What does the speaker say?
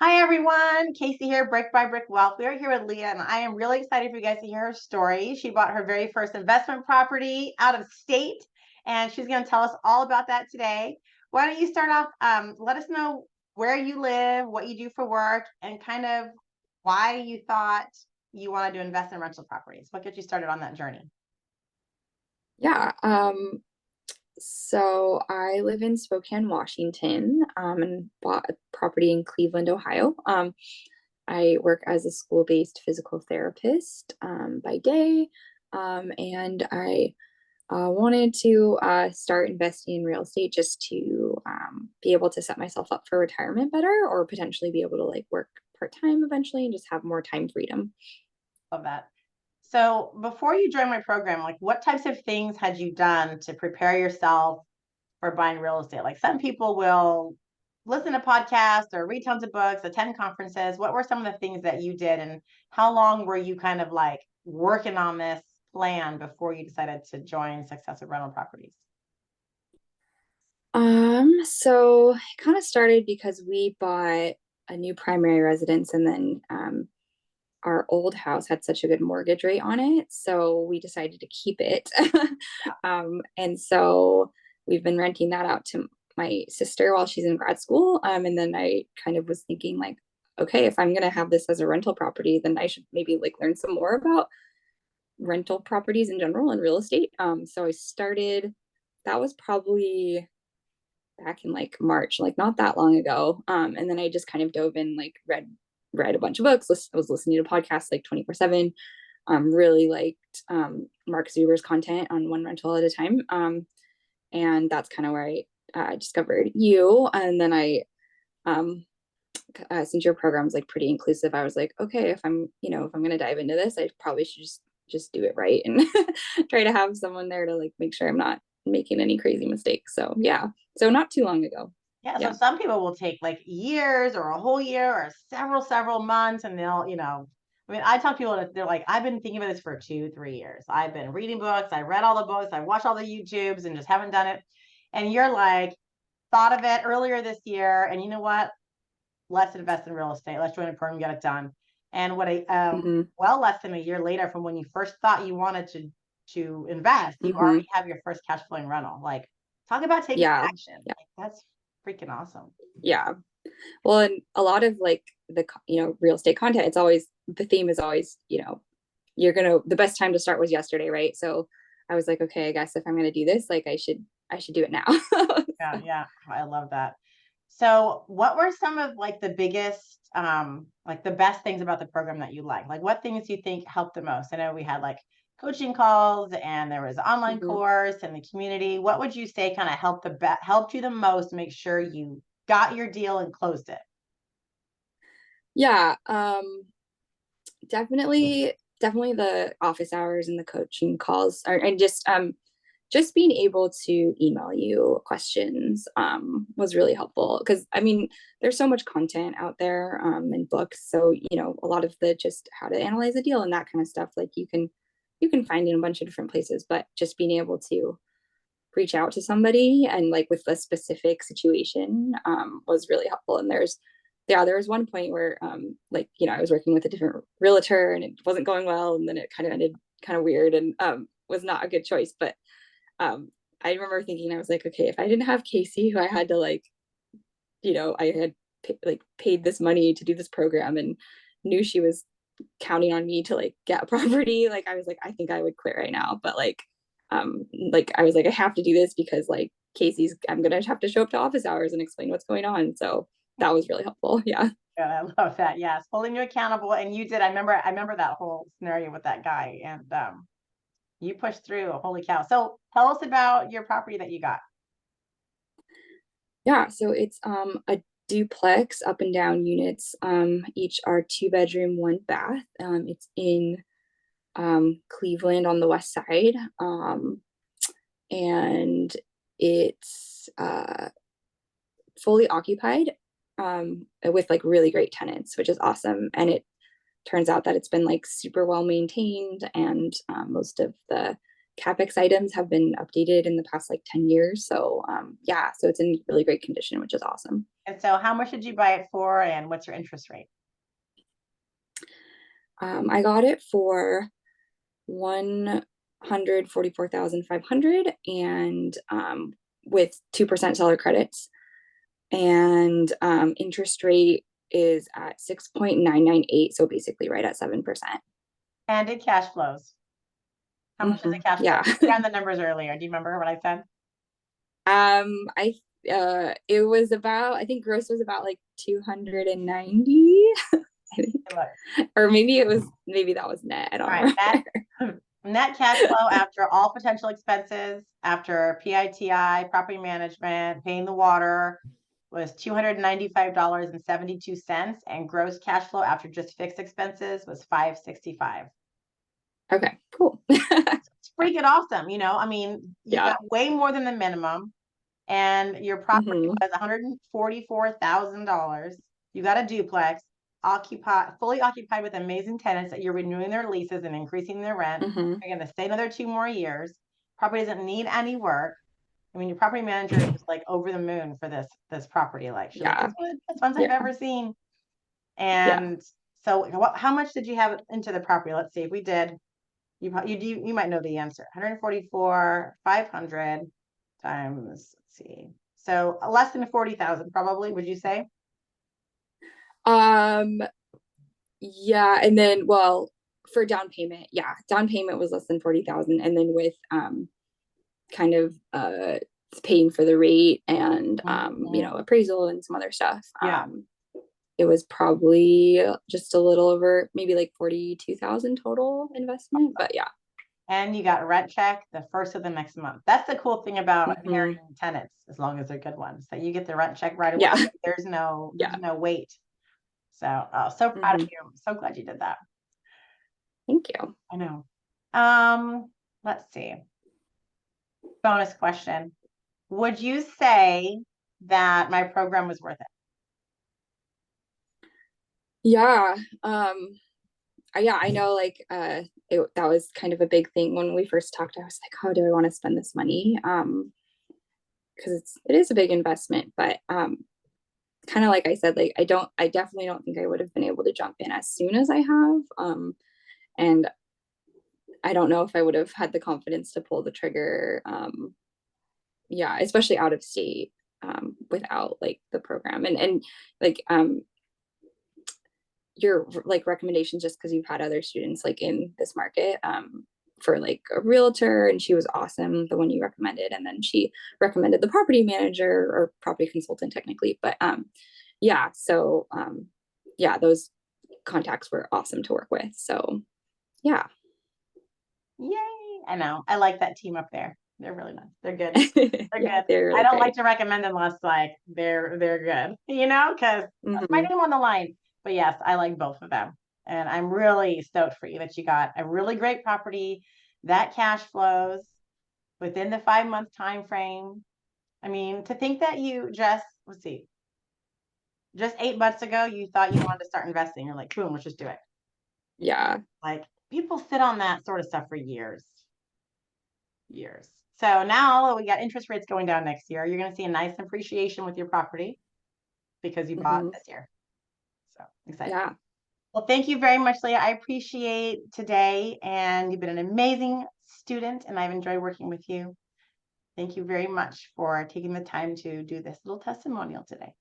Hi everyone, Casey here, Brick by Brick Wealth. We are here with Leah, and I am really excited for you guys to hear her story. She bought her very first investment property out of state, and she's going to tell us all about that today. Why don't you start off? Let us know where you live, what you do for work, and kind of why you thought you wanted to invest in rental properties. What got you started on that journey? Yeah. So I live in Spokane, Washington, and bought a property in Cleveland, Ohio. I work as a school-based physical therapist by day, and I wanted to start investing in real estate just to be able to set myself up for retirement better, or potentially be able to like work part-time eventually and just have more time freedom. Love that. So before you joined my program, like what types of things had you done to prepare yourself for buying real estate? Like some people will listen to podcasts or read tons of books, attend conferences. What were some of the things that you did, and how long were you kind of like working on this plan before you decided to join Successive Rental Properties? So it kind of started because we bought a new primary residence, and then our old house had such a good mortgage rate on it, so we decided to keep it. And so we've been renting that out to my sister while she's in grad school. And then I kind of was thinking like, okay, if I'm gonna have this as a rental property, then I should maybe like learn some more about rental properties in general and real estate. So I started. That was probably back in like March, like not that long ago. And then I just kind of dove in, like read a bunch of books. I was listening to podcasts like 24/7. Really liked Mark Zuber's content on one rental at a time. And that's kind of where I discovered you. And then um, since your program is like pretty inclusive, I was like, okay, if I'm gonna dive into this, I probably should just do it right and try to have someone there to like make sure I'm not making any crazy mistakes. So yeah, so not too long ago. Yeah, so Yeah. some people will take like years or a whole year or several months, and they'll, I mean, I talk to people that they're like, I've been thinking about this for 2, 3 years. I've been reading books, I read all the books, I watched all the YouTubes and just haven't done it. And you're like, thought of it earlier this year, and you know what? Let's invest in real estate. Let's join a program, get it done. And what a Hmm. well less than a year later from when you first thought you wanted to invest, you Hmm. already have your first cash flowing rental. Like, talk about taking Yeah. action. Yeah. Like, that's freaking awesome. Yeah. Well, and a lot of like real estate content, it's always the theme is always, the best time to start was yesterday, right? So I was like, okay, I guess if I'm gonna do this, like I should do it now. Yeah, So, yeah, I love that. So, what were some of like the biggest, like the best things about the program that you like? Like, what things do you think helped the most? I know we had like coaching calls, and there was an online mhm. course and the community. What would you say kind of helped you the most to make sure you got your deal and closed it? Yeah, definitely the office hours and the coaching calls are, and just being able to email you questions was really helpful, because I mean there's so much content out there and books, so a lot of the just how to analyze a deal and that kind of stuff, like you can find in a bunch of different places, but just being able to reach out to somebody and like with a specific situation was really helpful. And there was one point where I was working with a different realtor and it wasn't going well, and then it kind of ended kind of weird, and was not a good choice. But I remember thinking, I was like, okay, if I didn't have Casey, who I had to like, I had paid this money to do this program and knew she was counting on me to like get a property, like I was like, I think I would quit right now. But like I was like, I have to do this because like I'm gonna have to show up to office hours and explain what's going on. So that was really helpful. Yeah. Yeah, I love that. Yes, holding you accountable, and you did. I remember that whole scenario with that guy, and you pushed through. Holy cow! So, tell us about your property that you got. Yeah. So it's a duplex up and down units. Each are 2 bedroom, 1 bath. It's in Cleveland on the west side. And it's fully occupied, with like really great tenants, which is awesome. And it turns out that it's been like super well maintained, and most of the CapEx items have been updated in the past like 10 years. So yeah, so it's in really great condition, which is awesome. And so how much did you buy it for, and what's your interest rate? I got it for 144,500 and with 2% seller credits, and interest rate is at 6.998, so basically right at 7%. And it cash flows. How much does it cash flow? Yeah. I ran the numbers earlier. Do you remember what I said? I it was about, I think gross was about like 290. I think. Or maybe that was net. I don't know. Net cash flow after all potential expenses, after PITI, property management, paying the water, was $295.72, and gross cash flow after just fixed expenses was $565. Okay, cool. It's freaking awesome. I mean, you got way more than the minimum, and your property was $144,000. You got a duplex, fully occupied with amazing tenants that you're renewing their leases and increasing their rent. You're going to stay another 2 more years. Property doesn't need any work. I mean, your property manager is just like over the moon for this property. Like, she's like, it's one of the best ones I've ever seen. And so how much did you have into the property? Let's see if we did. You might know the answer. 144,500 times, let's see. So less than 40,000 probably, would you say? Yeah, and then for down payment, down payment was less than 40,000, and then with kind of paying for the rate and appraisal and some other stuff. It was probably just a little over, maybe like 42,000 total investment, but yeah. And you got a rent check the first of the next month. That's the cool thing about inheriting tenants, as long as they're good ones. So you get the rent check right away. There's no wait. So so proud of you. I'm so glad you did that. Thank you. I know. Let's see. Bonus question. Would you say that my program was worth it? Yeah. I know, like that was kind of a big thing when we first talked. I was like, oh, do I want to spend this money? Because it is a big investment, but kind of like I said, like I definitely don't think I would have been able to jump in as soon as I have. And I don't know if I would have had the confidence to pull the trigger. Especially out of state, without like the program and like your like recommendations, just because you've had other students like in this market for like a realtor, and she was awesome, the one you recommended, and then she recommended the property manager or property consultant technically, but those contacts were awesome to work with. So yeah. Yay. I know, I like that team up there. They're really nice. They're good. They're good. Really I don't like to recommend them unless like they're good, because that's my name on the line. But yes, I like both of them. And I'm really stoked for you that you got a really great property that cash flows within the 5-month time frame. I mean, to think that you just 8 months ago, you thought you wanted to start investing. You're like, boom, let's just do it. Yeah. Like, people sit on that sort of stuff for years. So now we got interest rates going down next year. You're going to see a nice appreciation with your property because you bought this year. So excited. Yeah. Well, thank you very much, Leah. I appreciate today, and you've been an amazing student, and I've enjoyed working with you. Thank you very much for taking the time to do this little testimonial today.